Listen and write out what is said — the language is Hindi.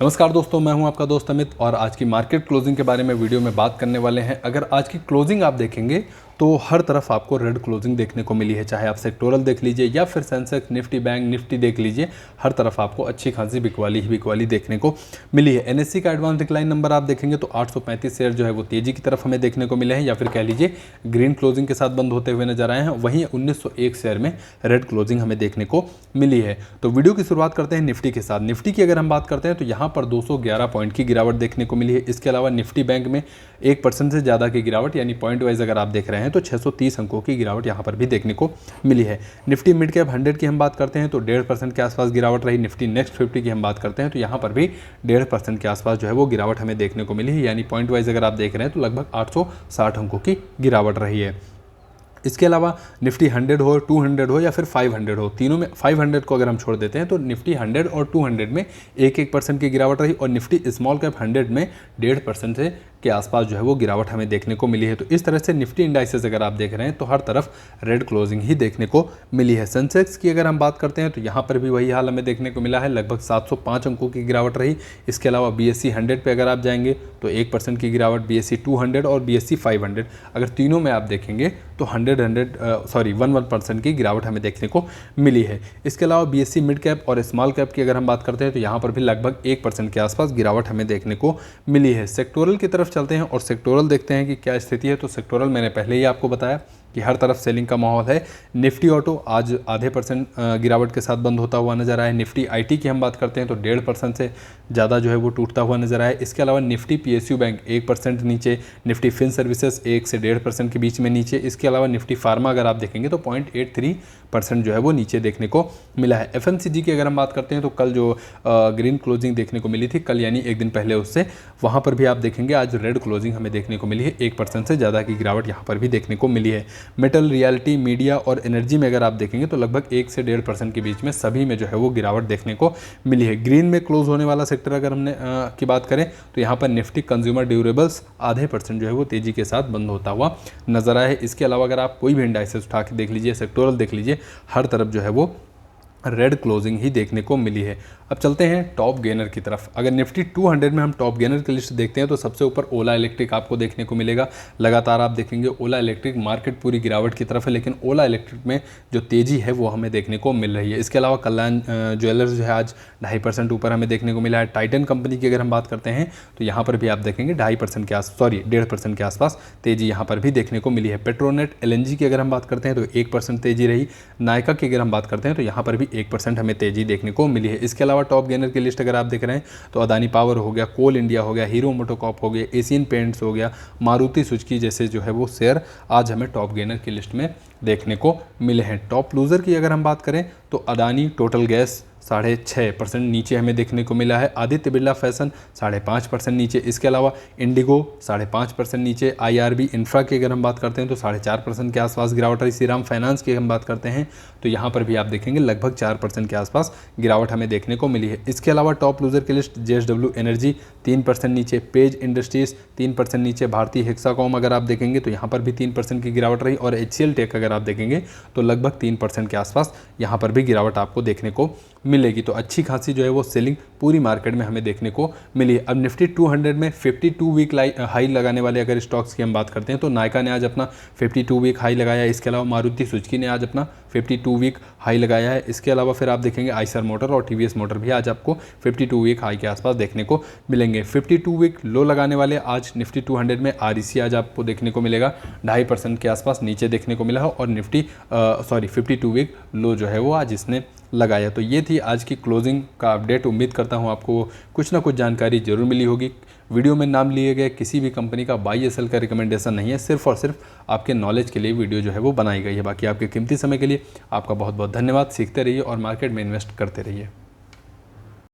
नमस्कार दोस्तों, मैं हूं आपका दोस्त अमित और आज की मार्केट क्लोजिंग के बारे में वीडियो में बात करने वाले हैं। अगर आज की क्लोजिंग आप देखेंगे तो हर तरफ आपको रेड क्लोजिंग देखने को मिली है, चाहे आप सेक्टोरल देख लीजिए या फिर सेंसेक्स, निफ्टी, बैंक निफ्टी देख लीजिए, हर तरफ आपको अच्छी खासी बिकवाली देखने को मिली है। एनएससी का एडवांस डिक्लाइन नंबर आप देखेंगे तो 835 शेयर जो है वो तेजी की तरफ हमें देखने को मिले हैं, या फिर कह लीजिए ग्रीन क्लोजिंग के साथ बंद होते हुए नजर आए हैं। वहीं 1901 शेयर में रेड क्लोजिंग हमें देखने को मिली है। तो वीडियो की शुरुआत करते हैं निफ्टी के साथ। निफ्टी की अगर हम बात करते हैं तो यहाँ पर 211 पॉइंट की गिरावट देखने को मिली है। इसके अलावा निफ्टी बैंक में 1% से ज़्यादा की गिरावट, यानी पॉइंट वाइज अगर आप देख रहे हैं तो 630 अंकों की गिरावट यहाँ पर भी देखने को मिली है। निफ्टी मिड कैप 100 की हम बात करते हैं तो 1.5% के आसपास गिरावट रही। निफ्टी नेक्स्ट 50 की हम बात करते हैं तो यहाँ पर भी 1.5% के आसपास जो है वो गिरावट हमें देखने को मिली है, यानी पॉइंट वाइज अगर आप देख रहे हैं तो लगभग 860 अंकों की गिरावट रही है। इसके अलावा निफ्टी 100 हो, 200 हो या फिर 500 हो, तीनों में 500 को अगर हम छोड़ देते हैं तो निफ्टी 100 और 200 में 1% की गिरावट रही और निफ्टी स्मॉल कैप 100 में 1.5% से के आसपास जो है वो गिरावट हमें देखने को मिली है। तो इस तरह से निफ्टी इंडाइसेस अगर आप देख रहे हैं तो हर तरफ रेड क्लोजिंग ही देखने को मिली है। सेंसेक्स की अगर हम बात करते हैं तो यहाँ पर भी वही हाल हमें देखने को मिला है, लगभग 705 अंकों की गिरावट रही। इसके अलावा BSE 100 पे अगर आप जाएंगे तो 1% की गिरावट, BSE 200 और BSE 500, अगर तीनों में आप देखेंगे तो 1% की गिरावट हमें देखने को मिली है। इसके अलावा BSE मिड कैप और स्मॉल कैप की अगर हम बात करते हैं तो यहाँ पर भी लगभग 1% के आसपास गिरावट हमें देखने को मिली है। सेक्टोरल की तरफ चलते हैं और सेक्टोरल देखते हैं कि क्या स्थिति है। तो सेक्टोरल मैंने पहले ही आपको बताया कि हर तरफ सेलिंग का माहौल है। निफ्टी ऑटो आज 0.5% गिरावट के साथ बंद होता हुआ नजर आया। निफ्टी IT की हम बात करते हैं तो 1.5% से ज़्यादा जो है वो टूटता हुआ नजर आया। इसके अलावा निफ्टी PSU बैंक 1% नीचे, निफ्टी फिन सर्विसेज 1 से 1.5% के बीच में नीचे। इसके अलावा निफ्टी फार्मा अगर आप देखेंगे तो 0.83% जो है वो नीचे देखने को मिला है। FMCG की अगर हम बात करते हैं तो कल जो ग्रीन क्लोजिंग देखने को मिली थी, कल यानी एक दिन पहले उससे, वहाँ पर भी आप देखेंगे आज रेड क्लोजिंग हमें देखने को मिली है। 1% से ज़्यादा की गिरावट यहाँ पर भी देखने को मिली है। मेटल, रियलिटी, मीडिया और एनर्जी में अगर आप देखेंगे तो लगभग 1 से 1.5% के बीच में सभी में जो है वो गिरावट देखने को मिली है। ग्रीन में क्लोज होने वाला सेक्टर अगर हमने की बात करें तो यहाँ पर निफ्टी कंज्यूमर ड्यूरेबल्स 0.5% जो है वो तेजी के साथ बंद होता हुआ नजर आया है। इसके अलावा अगर आप कोई भी इंडाइसेस उठा के देख लीजिए, सेक्टोरल देख लीजिए, हर तरफ जो है वो रेड क्लोजिंग ही देखने को मिली है। अब चलते हैं टॉप गेनर की तरफ। अगर निफ्टी 200 में हम टॉप गेनर की लिस्ट देखते हैं तो सबसे ऊपर ओला इलेक्ट्रिक आपको देखने को मिलेगा। लगातार आप देखेंगे ओला इलेक्ट्रिक, मार्केट पूरी गिरावट की तरफ है, लेकिन ओला इलेक्ट्रिक में जो तेजी है वो हमें देखने को मिल रही है। इसके अलावा कल्याण ज्वेलर्स जो है आज 2.5% ऊपर हमें देखने को मिला है। टाइटन कंपनी की अगर हम बात करते हैं तो यहाँ पर भी आप देखेंगे 1.5% के आसपास तेजी यहाँ पर भी देखने को मिली है। पेट्रोनेट LNG की अगर हम बात करते हैं तो 1% तेजी रही। नायका की अगर हम बात करते हैं तो यहाँ पर भी 1% हमें तेजी देखने को मिली है। इसके अलावा टॉप गेनर की लिस्ट अगर आप देख रहे हैं तो अदानी पावर हो गया, कोल इंडिया हो गया, हीरो मोटोकॉर्प हो गया, एशियन पेंट्स हो गया, मारुति सुजुकी जैसे जो है वो शेयर आज हमें टॉप गेनर की लिस्ट में देखने को मिले हैं। टॉप लूजर की अगर हम बात करें तो अदानी टोटल गैस 6.5% नीचे हमें देखने को मिला है। आदित्य बिरला फैशन 5.5% नीचे। इसके अलावा इंडिगो 5.5% नीचे। IRB इंफ्रा की अगर हम बात करते हैं तो 4.5% के आसपास गिरावट रही। श्रीराम फाइनेंस की हम बात करते हैं तो यहाँ पर भी आप देखेंगे लगभग 4% के आसपास गिरावट हमें देखने को मिली है। इसके अलावा टॉप लूजर की लिस्ट JSW एनर्जी 3% नीचे, पेज इंडस्ट्रीज 3% नीचे, भारतीय हेक्साकॉम अगर आप देखेंगे तो यहाँ पर भी 3% की गिरावट रही और HCL टेक अगर आप देखेंगे तो लगभग 3% के आसपास यहाँ पर भी गिरावट आपको देखने को मिलेगी। तो अच्छी खासी जो है वो सेलिंग पूरी मार्केट में हमें देखने को मिली है। अब निफ्टी 200 में 52 वीक हाई लगाने वाले अगर स्टॉक्स की हम बात करते हैं तो नायका ने आज अपना 52 वीक हाई लगाया है। इसके अलावा मारुति सुजुकी ने आज अपना 52 वीक हाई लगाया है। इसके अलावा फिर आप देखेंगे आइसर मोटर और TVS मोटर भी आज आपको 52 वीक हाई के आसपास देखने को मिलेंगे। 52 वीक लो लगाने वाले आज निफ्टी 200 में REC आज आपको देखने को मिलेगा 2.5% के आसपास नीचे देखने को मिला है और निफ्टी 52 वीक लो जो है वो आज इसने लगाया। तो ये थी आज की क्लोजिंग का अपडेट। उम्मीद करता हूँ आपको कुछ ना कुछ जानकारी जरूर मिली होगी। वीडियो में नाम लिए गए किसी भी कंपनी का बाई या सेल का रिकमेंडेशन नहीं है, सिर्फ और सिर्फ आपके नॉलेज के लिए वीडियो जो है वो बनाई गई है। बाकी आपके कीमती समय के लिए आपका बहुत बहुत धन्यवाद। सीखते रहिए और मार्केट में इन्वेस्ट करते रहिए।